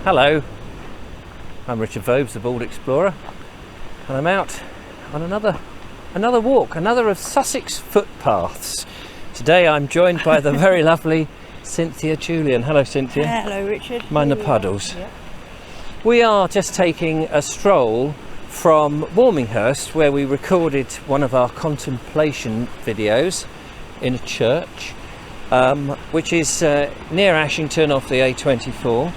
Hello, I'm Richard Vobes, the Bald Explorer, and I'm out on another walk, another of Sussex footpaths. Today I'm joined by the very lovely Cynthia Julian. Hello, Cynthia. Hello, Richard. Mind the puddles. Yep. We are just taking a stroll from Warminghurst, where we recorded one of our contemplation videos in a church, which is near Ashington off the A24.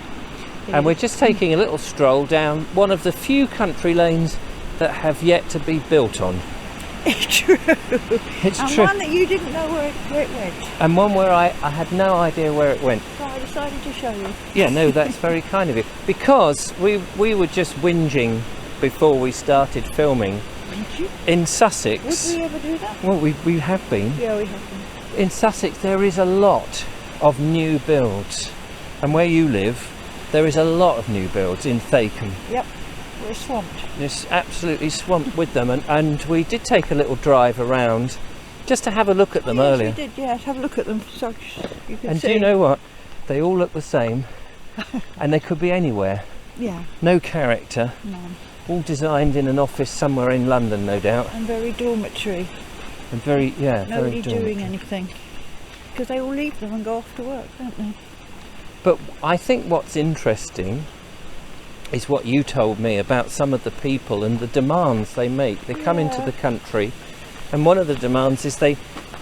And we're just taking a little stroll down one of the few country lanes that have yet to be built on. It's true. It's and true. one that you didn't know where it went. And one where I had no idea where it went. So I decided to show you. Yeah, no, that's very kind of you. Because we were just whinging before we started filming. Did you? In Sussex. Would we ever do that? Well, we have been. Yeah, we have been. In Sussex there is a lot of new builds. And where you live, there is a lot of new builds in Thakeham. Yep, we're swamped. It's absolutely swamped with them, and we did take a little drive around just to have a look at them earlier. Yes, we did, yes, have a look at them so you can And see. do you know what? They all look the same, and they could be anywhere. Yeah. No character. No. All designed in an office somewhere in London, no doubt. And very dormitory. And very Nobody doing dormitory. anything. Because they all leave them and go off to work, don't they? But I think what's interesting is what you told me about some of the people and the demands they make. They come into the country, and one of the demands is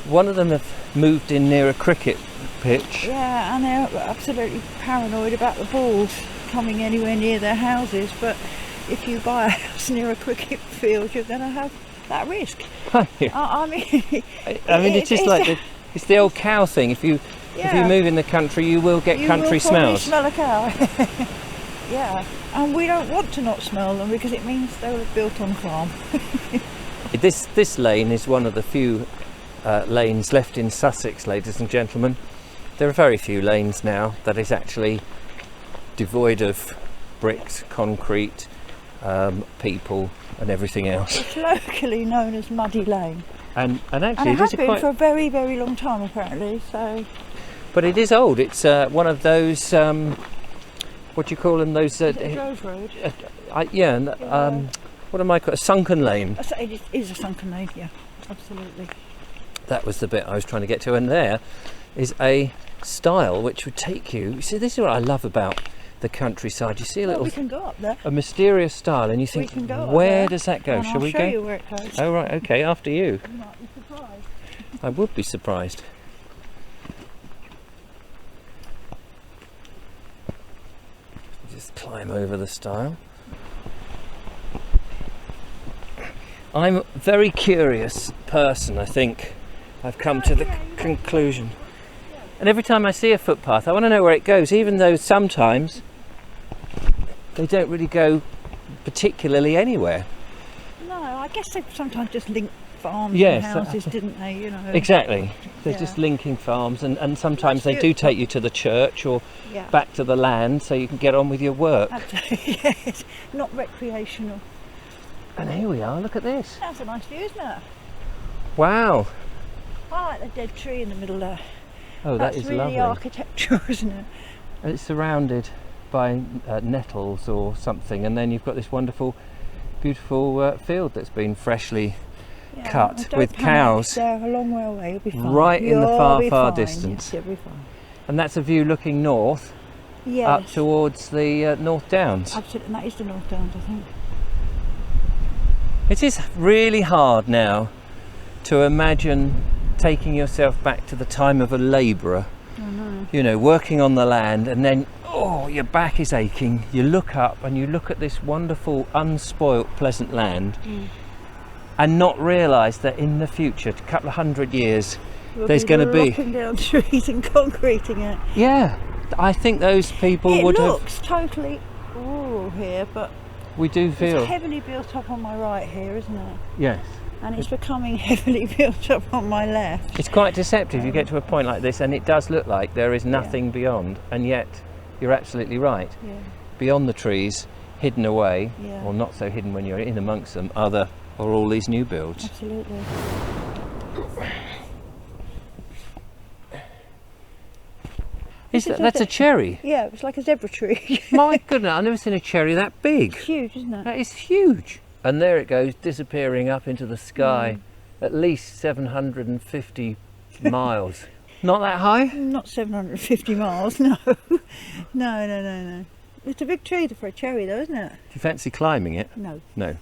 one of them have moved in near a cricket pitch. Yeah, and they're absolutely paranoid about the balls coming anywhere near their houses. But if you buy a house near a cricket field, you're going to have that risk. I mean, it's just like it's the old cow thing. If you move in the country, you will get country smells. Smell a cow. Yeah, and we don't want to not smell them because it means they were built on farm. This lane is one of the few lanes left in Sussex, ladies and gentlemen. There are very few lanes now that is actually devoid of bricks, concrete, people, and everything else. It's locally known as Muddy Lane. And actually, it has been for a very, very long time, apparently. So. But it is old. It's one of those. What do you call them? Those. Drove road. What am I called? A sunken lane. It is a sunken lane. Yeah, absolutely. That was the bit I was trying to get to, and there is a style which would take you. You see, this is what I love about the countryside. You see a little. We can go up there. A mysterious style, and you think, where does that go? Shall we go? I'll show you where it goes. Oh right, okay. After you. You might be surprised. I would be surprised. Just climb over the stile. I'm a very curious person, I think. I've come to the conclusion. And every time I see a footpath, I want to know where it goes, even though sometimes they don't really go particularly anywhere. No, I guess they sometimes just link farms Yes, and houses, didn't they? You know. Exactly. They're just linking farms, and sometimes they do take you to the church or back to the land so you can get on with your work. Yes, not recreational. And here we are, look at this. That's a nice view, isn't it? Wow. I like the dead tree in the middle there. Oh, that is really lovely. Architectural, isn't it? And it's surrounded by nettles or something, and then you've got this wonderful, beautiful field that's been freshly cut with cows. They're a long way away, you'll be fine. Right in the far, far fine. distance. Yes, you'll be fine. And that's a view looking north, up towards the North Downs. Absolutely, and that is the North Downs, I think. It is really hard now to imagine taking yourself back to the time of a labourer. I know. You know, working on the land, and then your back is aching. You look up and you look at this wonderful, unspoilt, pleasant land, and not realise that in the future, a couple of 100 years, there's going to be locking down trees and concreting it. Yeah, I think those people would have. It looks totally rural here, but we do feel it's heavily built up on my right here, isn't it? Yes. And it's becoming heavily built up on my left. It's quite deceptive. You get to a point like this, and it does look like there is nothing beyond, and yet you're absolutely right. Yeah. Beyond the trees, hidden away, Yeah. or not so hidden when you're in amongst them, are all these new builds. Absolutely. That's a cherry? Yeah, it's like a zebra tree. My goodness, I've never seen a cherry that big. It's huge, isn't it? That is huge. And there it goes, disappearing up into the sky, at least 750 miles. Not that high? Not 750 miles, no. No. It's a big tree for a cherry though, isn't it? Do you fancy climbing it? No. No.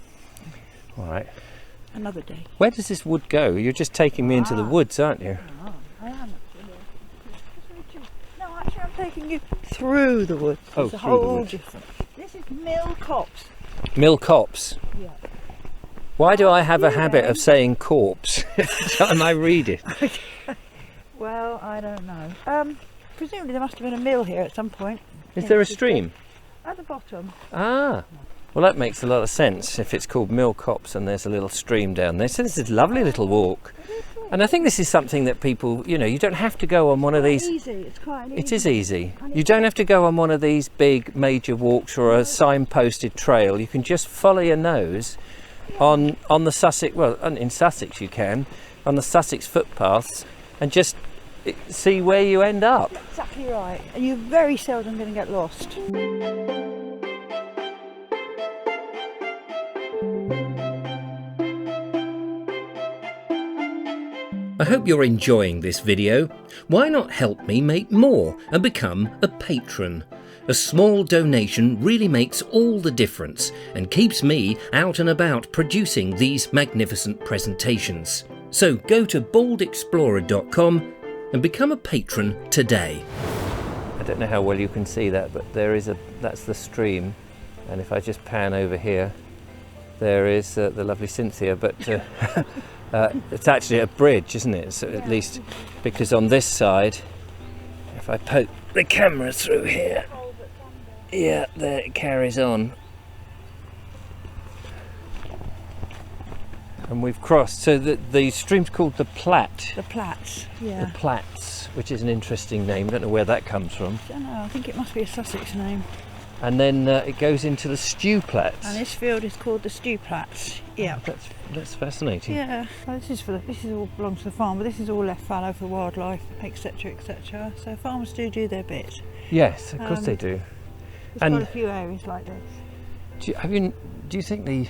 All right. Another day. Where does this wood go? You're just taking me into the woods, aren't you? Oh, I am actually. No, actually I'm taking you through the woods. Oh, it's a through the whole woods. different. This is Mill Copse. Mill Copse. Yeah. Why do I have a habit of saying corpse every time I read it? Well, I don't know. Presumably there must have been a mill here at some point. Is there a stream? At the bottom. Ah. Well, that makes a lot of sense if it's called Mill Copse and there's a little stream down there. So this is a lovely little walk. And I think this is something that people, you don't have to go on one of these. Easy. It's quite an easy. It is easy. You don't have to go on one of these big major walks or a signposted trail. You can just follow your nose on the Sussex, well, in Sussex you can, on the Sussex footpaths and just see where you end up. Exactly right. And you're very seldom going to get lost. I hope you're enjoying this video. Why not help me make more and become a patron? A small donation really makes all the difference and keeps me out and about producing these magnificent presentations. So go to baldexplorer.com and become a patron today. I don't know how well you can see that, but that's the stream. And if I just pan over here, there is the lovely Cynthia, but it's actually a bridge, isn't it? So at least, because on this side, if I poke the camera through here, yeah, there it carries on. And we've crossed, so the stream's called the Platte. The Platts, yeah. The Platts, which is an interesting name, I don't know where that comes from. I don't know, I think it must be a Sussex name. And then it goes into the Stew Platts. And this field is called the Stew Platts. Yeah. Oh, that's fascinating. Yeah. Well, this is all belongs to the farm, but this is all left fallow for wildlife, etc., etc. So farmers do their bit. Yes, of course they do. There's quite a few areas like this. Do you think the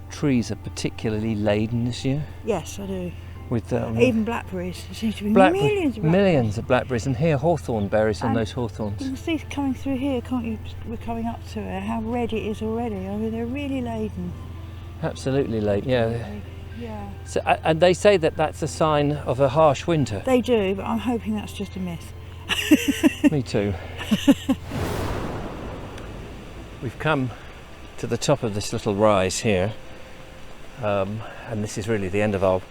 trees are particularly laden this year? Yes, I do. With even blackberries. There seems to be millions of blackberries. Millions of blackberries, and here hawthorn berries on those hawthorns. You can see coming through here, can't you? We're coming up to it, how red it is already. I mean, they're really laden. Absolutely laden, yeah. Yeah. So, and they say that that's a sign of a harsh winter. They do, but I'm hoping that's just a myth. Me too. We've come to the top of this little rise here, and this is really the end of our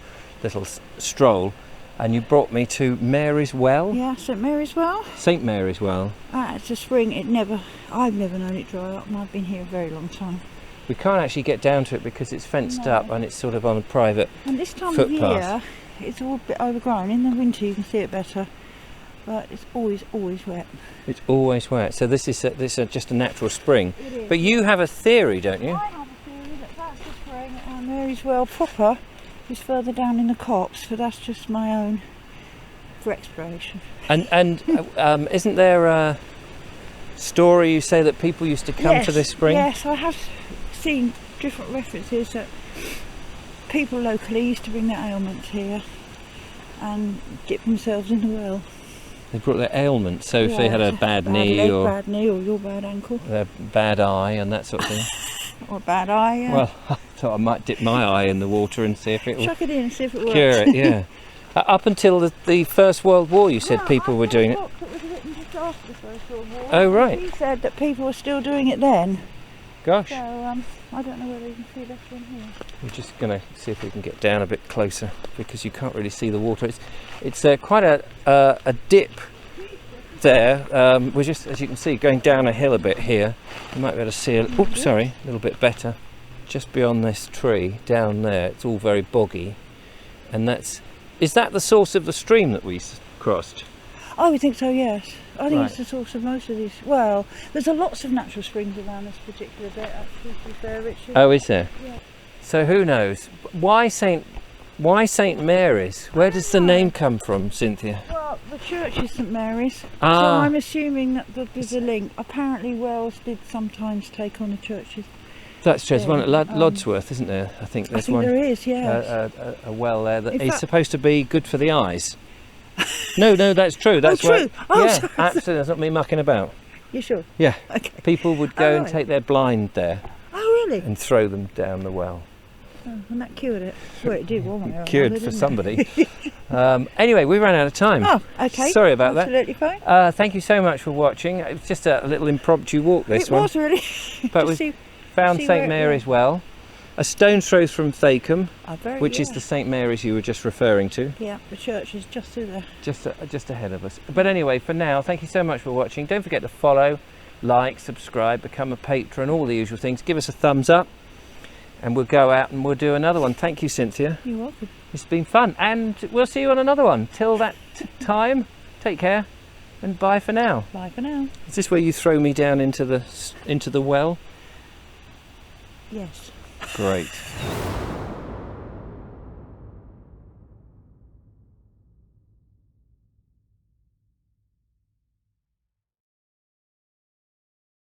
little stroll, and you brought me to Mary's Well. Yeah, St Mary's Well. St Mary's Well. It's a spring. I've never known it dry up, and I've been here a very long time. We can't actually get down to it because it's fenced up and it's sort of on a private footpath. And this time of year, it's all a bit overgrown. In the winter, you can see it better, but it's always wet. It's always wet. So this is just a natural spring. It is. But you have a theory, don't you? I have a theory that that's the spring, and Mary's Well proper is further down in the copse, but that's just my own for exploration. And isn't there a story you say that people used to come to this spring? Yes, I have seen different references that people locally used to bring their ailments here and dip themselves in the well. They brought their ailments, so if they had a bad knee or bad knee or your bad ankle, a bad eye and that sort of thing. Or a bad eye, yeah. Well, I thought I might dip my eye in the water and see if it will chuck it in and see if it works. cure it, yeah. Up until the First World War, you said people were doing it. Book that was written just after the First World War. Oh, right. He said that people were still doing it then. Gosh. So I don't know whether you can see that from here. We're just going to see if we can get down a bit closer because you can't really see the water. It's quite a dip there. We're just, as you can see, going down a hill a bit here. You might be able to see a little bit better. Just beyond this tree, down there, it's all very boggy. And is that the source of the stream that we crossed? I would think so, yes. I think Right. it's the source of most of these. Well, there's lots of natural springs around this particular bit, actually, to be fair, Richard. Oh, is there? Yeah. So who knows? Why St Why St Mary's? Where does the name come from, Cynthia? Well, the church is St Mary's, so Ah. I'm assuming that there's a link. Apparently Wells did sometimes take on the churches. That's just one at Yeah, Lodsworth, isn't there? I think there's one. there is, yeah. A well there that In is fact- supposed to be good for the eyes. No, that's true. That's true. Oh, yeah, sorry. absolutely. That's not me mucking about. You sure? Yeah, Okay. people would go Oh, and right. take their blind there Oh, really? and throw them down the well. Oh, and that cured it. Well, it did, wasn't it? Cured Didn't for it? somebody. Anyway, we ran out of time. Oh, okay. Sorry about that. Absolutely fine. Thank you so much for watching. It was just a little impromptu walk, this It one. was really. But To we see- found see where St it Mary's was. Well, a stone's throw from Thakeham, very, which is yeah. the St Mary's you were just referring to, Yeah, the church is just through there. just ahead of us. But anyway, for now, thank you so much for watching. Don't forget to follow, like, subscribe, become a patron, all the usual things. Give us a thumbs up, and we'll go out and we'll do another one. Thank you, Cynthia. You're welcome. It's been fun, and we'll see you on another one. Till that time, take care, and bye for now. Bye for now. Is this where you throw me down into the well? Yes. Great.